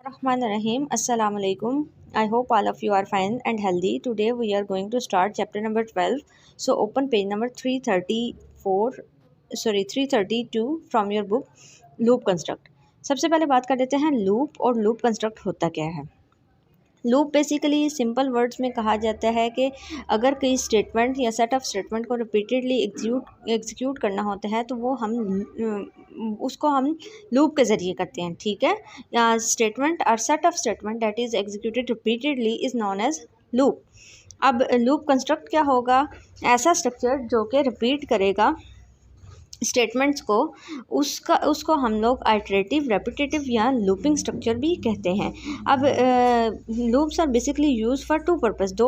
Rahim. Assalamu alaikum. I hope all of you are fine and healthy. Today we are going to start chapter number 12. So open page number 332 from your book Loop Construct. सबसे पहले बात कर लेते हैं loop और loop construct होता क्या है। लूप बेसिकली सिंपल वर्ड्स में कहा जाता है कि अगर कोई स्टेटमेंट या सेट ऑफ स्टेटमेंट को रिपीटेडली एग्जीक्यूट करना होता है तो वो उसको हम लूप के ज़रिए करते हैं, ठीक है। या स्टेटमेंट और set of statement that is executed repeatedly is known as loop. अब लूप कंस्ट्रक्ट क्या होगा, ऐसा स्ट्रक्चर जो कि रिपीट करेगा स्टेटमेंट्स को, उसको हम लोग आइटरेटिव रेपिटेटिव या लूपिंग स्ट्रक्चर भी कहते हैं। अब loops are basically use for दो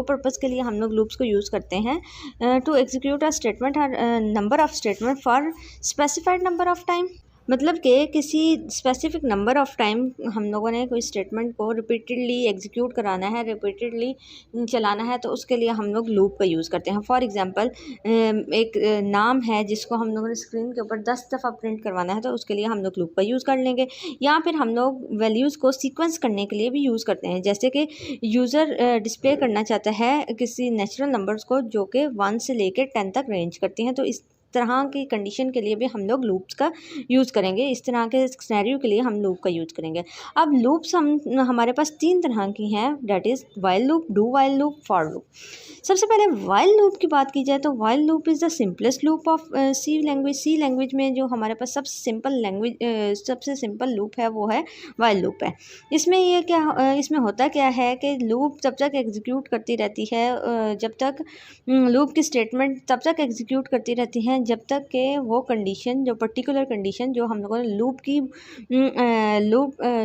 पर्पस के लिए हम लोग लूप्स को यूज़ करते हैं। टू एग्जीक्यूट अ स्टेटमेंट और number of statement for specified number of time, मतलब कि किसी स्पेसिफिक नंबर ऑफ़ टाइम हम लोगों ने कोई स्टेटमेंट को रिपीटेडली एग्जीक्यूट कराना है, रिपीटेडली चलाना है, तो उसके लिए हम लोग लूप का यूज़ करते हैं। फॉर एग्जांपल एक नाम है जिसको हम लोगों ने स्क्रीन के ऊपर 10 दफ़ा प्रिंट करवाना है, तो उसके लिए हम लोग लूप का यूज़ कर लेंगे। या फिर हम लोग वैल्यूज़ को सीक्वेंस करने के लिए भी यूज़ करते हैं, जैसे कि यूज़र डिस्प्ले करना चाहता है किसी नेचुरल नंबर्स को जो कि 1 से लेकर 10 तक रेंज करती हैं, तो इस तरह की कंडीशन के लिए भी हम लोग लूप्स का यूज़ करेंगे। इस तरह के सिनेरियो के लिए हम लूप का यूज़ करेंगे। अब लूप्स हमारे पास 3 तरह की हैं, that is while loop, do while loop, for loop. सबसे पहले वाइल लूप की बात की जाए तो while loop is the simplest loop of C language में जो हमारे पास सबसे सिंपल लूप है वो है वाइल लूप है। इसमें होता क्या है कि लूप तब तक एग्जीक्यूट करती रहती है, जब तक लूप की स्टेटमेंट तब तक एग्जीक्यूट करती रहती हैं जब तक कि वो कंडीशन, जो पर्टिकुलर कंडीशन जो हम लोगों ने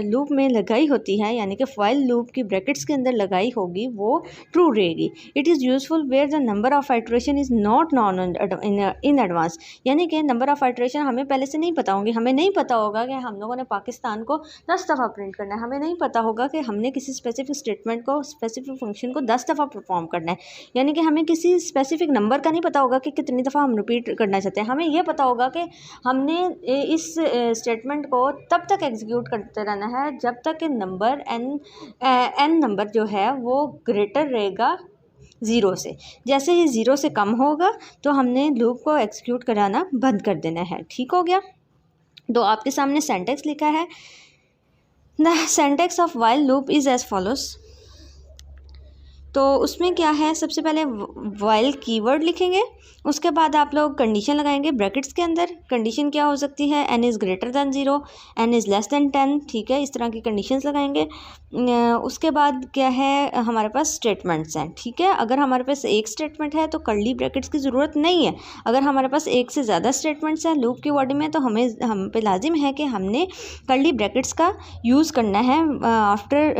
लूप में लगाई होती है, यानी कि वाइल लूप की ब्रैकेट्स के अंदर लगाई होगी, वो ट्रू रहेगी। It is useful where the number of iteration is not known in advance, यानी कि नंबर ऑफ आइटरेशन हमें पहले से नहीं पता होंगी। हमें नहीं पता होगा कि हम लोगों ने पाकिस्तान को 10 दफ़ा प्रिंट करना है, हमें नहीं पता होगा कि हमने किसी स्पेसिफिक स्टेटमेंट को, स्पेसिफिक फंक्शन को 10 दफ़ा परफॉर्म करना है, यानी कि हमें किसी स्पेसिफिक नंबर का नहीं पता होगा कि कितनी दफ़ा हम रिपीट करना चाहते हैं। हमें यह पता होगा कि हमने इस स्टेटमेंट को तब तक एग्जीक्यूट करते रहना है जब तक कि नंबर एन नंबर जो है वो ग्रेटर रहेगा 0 से। जैसे ही 0 से कम होगा तो हमने लूप को एग्जीक्यूट कराना बंद कर देना है, ठीक हो गया। तो आपके सामने सेंटेक्स लिखा है, the syntax of while loop is as follows. तो उसमें क्या है, सबसे पहले वाइल कीवर्ड लिखेंगे, उसके बाद आप लोग कंडीशन लगाएंगे ब्रैकेट्स के अंदर। कंडीशन क्या हो सकती है, n is greater than 0, n is less than 10, ठीक है, इस तरह की कंडीशंस लगाएंगे। उसके बाद क्या है, हमारे पास स्टेटमेंट्स हैं, ठीक है। अगर हमारे पास एक स्टेटमेंट है तो कर्ली ब्रैकेट्स की ज़रूरत नहीं है। अगर हमारे पास एक से ज़्यादा स्टेटमेंट्स हैं लूप की बॉडी में तो हम पे लाजिम है कि हमने कर्ली ब्रैकेट्स का यूज़ करना है आफ्टर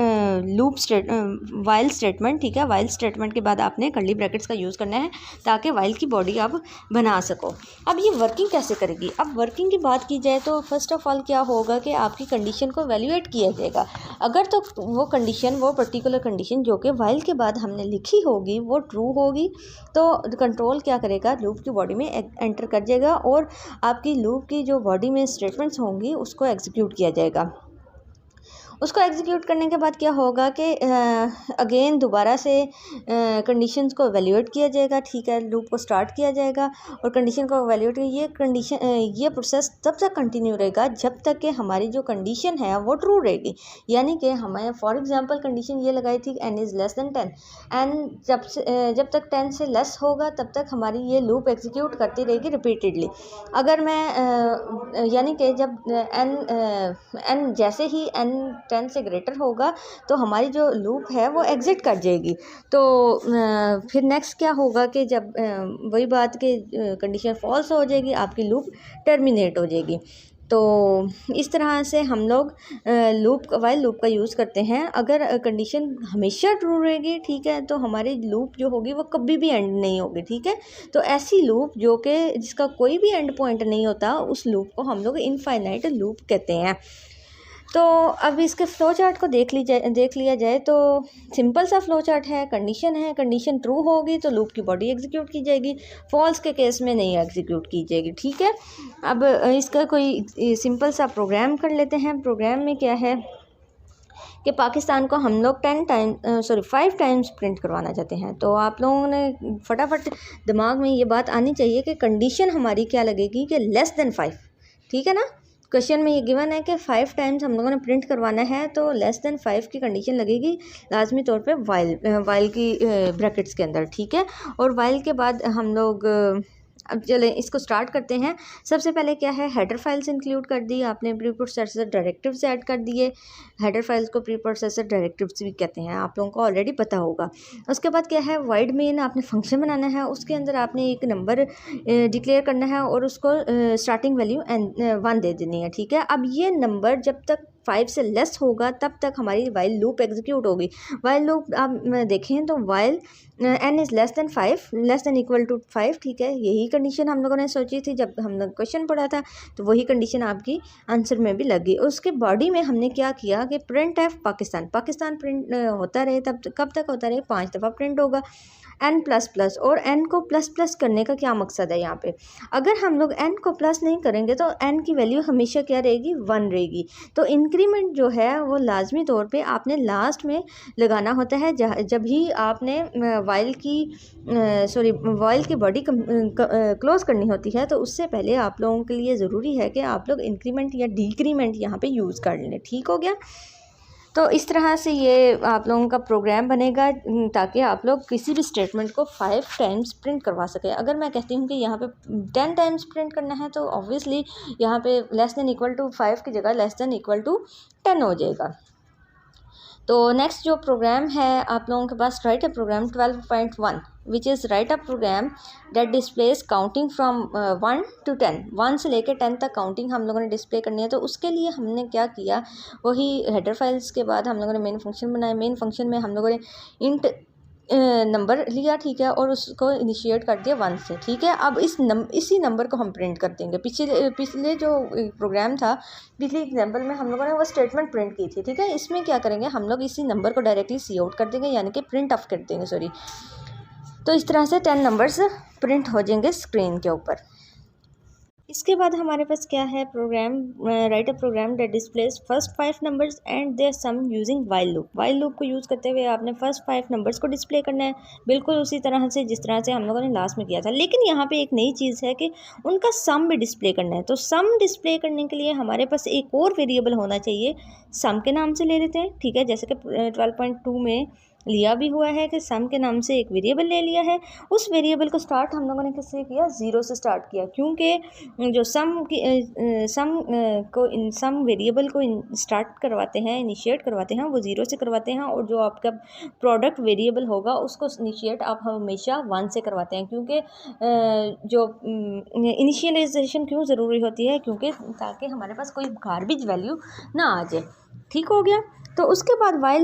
वाइल स्टेटमेंट, ठीक है। वाइल स्टेटमेंट के बाद आपने कर्ली ब्रैकेट्स का यूज़ करना है ताकि वाइल की बॉडी आप बना सको। अब ये वर्किंग कैसे करेगी, अब वर्किंग की बात की जाए तो फर्स्ट ऑफ ऑल क्या होगा कि आपकी कंडीशन को वैल्यूएट किया जाएगा। अगर तो वो पर्टिकुलर कंडीशन जो कि वाइल के बाद हमने लिखी होगी वो ट्रू होगी तो कंट्रोल क्या करेगा, लूप की बॉडी में एंटर कर जाएगा और आपकी लूप की जो बॉडी में स्टेटमेंट्स होंगी उसको एग्जीक्यूट किया जाएगा। उसको एग्जीक्यूट करने के बाद क्या होगा कि अगेन दोबारा से कंडीशंस को एवेल्यूएट किया जाएगा, ठीक है। लूप को स्टार्ट किया जाएगा और कंडीशन को एवेल्यूएट, ये प्रोसेस तब तक कंटिन्यू रहेगा जब तक कि हमारी जो कंडीशन है वो ट्रू रहेगी। यानी कि हमें फॉर एग्जांपल कंडीशन ये लगाई थी n is less than 10, n जब तक 10 से लेस होगा तब तक हमारी ये लूप एग्जीक्यूट करती रहेगी रिपीटेडली। अगर मैं यानी कि जब n जैसे ही n 10 से ग्रेटर होगा तो हमारी जो लूप है वो एग्ज़िट कर जाएगी। तो फिर नेक्स्ट क्या होगा कि जब वही बात कि कंडीशन फॉल्स हो जाएगी, आपकी लूप टर्मिनेट हो जाएगी। तो इस तरह से हम लोग वाइल लूप का यूज़ करते हैं। अगर कंडीशन हमेशा ट्रू रहेगी, ठीक है, तो हमारी लूप जो होगी वो कभी भी एंड नहीं होगी, ठीक है। तो ऐसी लूप जो कि जिसका कोई भी एंड पॉइंट नहीं होता, उस लूप को हम लोग इनफाइनाइट लूप कहते हैं। तो अब इसके फ़्लो चार्ट को देख लिया जाए तो सिंपल सा फ़्लो चार्ट है। कंडीशन ट्रू होगी तो लूप की बॉडी एग्जीक्यूट की जाएगी, फॉल्स के केस में नहीं एग्जीक्यूट की जाएगी, ठीक है। अब इसका कोई सिंपल सा प्रोग्राम कर लेते हैं। प्रोग्राम में क्या है, कि पाकिस्तान को हम लोग 5 टाइम्स प्रिंट करवाना चाहते हैं। तो आप लोगों ने फटाफट दिमाग में ये बात आनी चाहिए कि कंडीशन हमारी क्या लगेगी कि लेस देन 5, ठीक है ना। क्वेश्चन में ये गिवन है कि 5 टाइम्स हम लोगों ने प्रिंट करवाना है, तो लेस देन 5 की कंडीशन लगेगी लाजमी तौर पे वाइल की ब्रैकेट्स के अंदर, ठीक है। और वाइल के बाद हम लोग अब चलें इसको स्टार्ट करते हैं। सबसे पहले क्या है, हेडर फाइल्स इंक्लूड कर दी आपने, प्री प्रोसेसर डायरेक्टिव्स ऐड कर दिए। हेडर फाइल्स को प्री प्रोसेसर डायरेक्टिव्स भी कहते हैं, आप लोगों को ऑलरेडी पता होगा। उसके बाद क्या है, वाइड मेन आपने फंक्शन बनाना है, उसके अंदर आपने एक नंबर डिक्लेयर करना है और उसको स्टार्टिंग वैल्यू 1 दे देनी है, ठीक है। अब ये नंबर जब तक 5 से लेस होगा तब तक हमारी वाइल लूप एग्जीक्यूट होगी। वाइल लूप आप देखें तो while n is less than 5, less than equal to 5, ठीक है। यही कंडीशन हम लोगों ने सोची थी जब हमने क्वेश्चन पढ़ा था, तो वही कंडीशन आपकी आंसर में भी लगी। उसके बॉडी में हमने क्या किया कि प्रिंट एफ पाकिस्तान प्रिंट होता रहे, तब कब तक होता रहे, 5 दफ़ा प्रिंट होगा। n++ और n को ++ करने का क्या मकसद है यहाँ पे, अगर हम लोग n को प्लस नहीं करेंगे तो n की वैल्यू हमेशा क्या रहेगी, 1 रहेगी। तो इंक्रीमेंट जो है वो लाजमी तौर पे आपने लास्ट में लगाना होता है, जब भी आपने वाइल की बॉडी क्लोज करनी होती है, तो उससे पहले आप लोगों के लिए ज़रूरी है कि आप लोग इंक्रीमेंट या डिक्रीमेंट यहाँ पे यूज़ कर लें, ठीक हो गया। तो इस तरह से ये आप लोगों का प्रोग्राम बनेगा ताकि आप लोग किसी भी स्टेटमेंट को 5 टाइम्स प्रिंट करवा सकें। अगर मैं कहती हूँ कि यहाँ पे 10 टाइम्स प्रिंट करना है, तो ऑब्वियसली यहाँ पे लेस देन इक्वल टू 5 की जगह लेस देन इक्वल टू 10 हो जाएगा। तो नेक्स्ट जो प्रोग्राम है आप लोगों के पास, write a program 12.1 which is write a program that displays counting from 1 to 10, 1 से लेकर 10 तक काउंटिंग हम लोगों ने डिस्प्ले करनी है। तो उसके लिए हमने क्या किया, वही हेडर फाइल्स के बाद हम लोगों ने मेन फंक्शन बनाया। मेन फंक्शन में हम लोगों ने इंट नंबर लिया, ठीक है, और उसको इनिशिएट कर दिया 1 से, ठीक है। अब इसी नंबर को हम प्रिंट कर देंगे। पिछले जो प्रोग्राम था, पिछले एग्जांपल में हम लोगों ने वो स्टेटमेंट प्रिंट की थी, ठीक है। इसमें क्या करेंगे, हम लोग इसी नंबर को डायरेक्टली सी आउट कर देंगे, यानी कि प्रिंट ऑफ कर देंगे, सॉरी। तो इस तरह से 10 नंबर्स प्रिंट हो जाएंगे स्क्रीन के ऊपर। इसके बाद हमारे पास क्या है, program write a program that displays first 5 numbers and their sum using while loop. While loop को यूज़ करते हुए आपने फर्स्ट 5 नंबर्स को डिस्प्ले करना है, बिल्कुल उसी तरह से जिस तरह से हम लोगों ने लास्ट में किया था। लेकिन यहाँ पे एक नई चीज़ है कि उनका सम भी डिस्प्ले करना है। तो सम डिस्प्ले करने के लिए हमारे पास एक और वेरिएबल होना चाहिए, सम के नाम से ले लेते हैं, ठीक है। जैसे कि 12.2 में लिया भी हुआ है कि सम के नाम से एक वेरिएबल ले लिया है। उस वेरिएबल को स्टार्ट हम लोगों ने किससे किया, 0 से स्टार्ट किया, क्योंकि जो सम वेरिएबल को स्टार्ट करवाते हैं, इनिशिएट करवाते हैं, वो 0 से करवाते हैं। और जो आपका प्रोडक्ट वेरिएबल होगा उसको इनिशिएट आप हमेशा 1 से करवाते हैं, क्योंकि जो इनिशियलाइजेशन क्यों ज़रूरी होती है, क्योंकि ताकि हमारे पास कोई गार्बेज वैल्यू ना आ जाए, ठीक हो गया। तो उसके बाद वाइल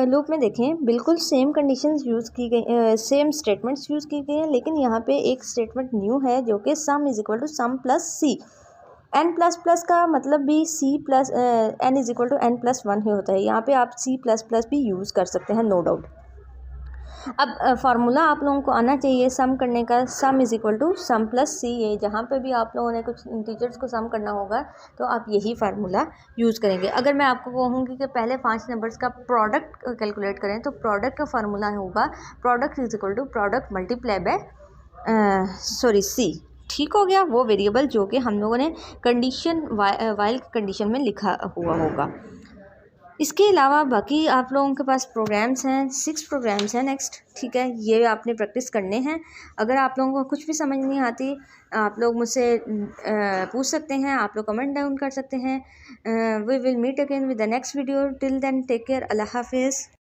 लूप में देखें, बिल्कुल सेम कंडीशंस यूज़ की गई, सेम स्टेटमेंट्स यूज़ की गई हैं, लेकिन यहाँ पे एक स्टेटमेंट न्यू है जो कि sum is equal to sum plus c. n++ का मतलब भी n is equal to n+1 ही होता है। यहाँ पे आप c++ भी यूज़ कर सकते हैं, नो डाउट। अब फार्मूला आप लोगों को आना चाहिए सम करने का, sum is equal to sum plus C. ये जहाँ पे भी आप लोगों ने कुछ इंटीजर्स को सम करना होगा तो आप यही फार्मूला यूज़ करेंगे। अगर मैं आपको कहूँगी कि पहले 5 नंबर्स का प्रोडक्ट कैलकुलेट करें, तो प्रोडक्ट का फार्मूला होगा product is equal to product multiply by C, ठीक हो गया। वो वेरिएबल जो कि हम लोगों ने कंडीशन वाइल कंडीशन में लिखा हुआ होगा। इसके अलावा बाकी आप लोगों के पास प्रोग्राम्स हैं, 6 प्रोग्राम्स हैं नेक्स्ट, ठीक है। ये आपने प्रैक्टिस करने हैं। अगर आप लोगों को कुछ भी समझ नहीं आती, आप लोग मुझसे पूछ सकते हैं, आप लोग कमेंट डाउन कर सकते हैं। We will meet again with the next video. Till then take care, अल्लाह हाफिज़।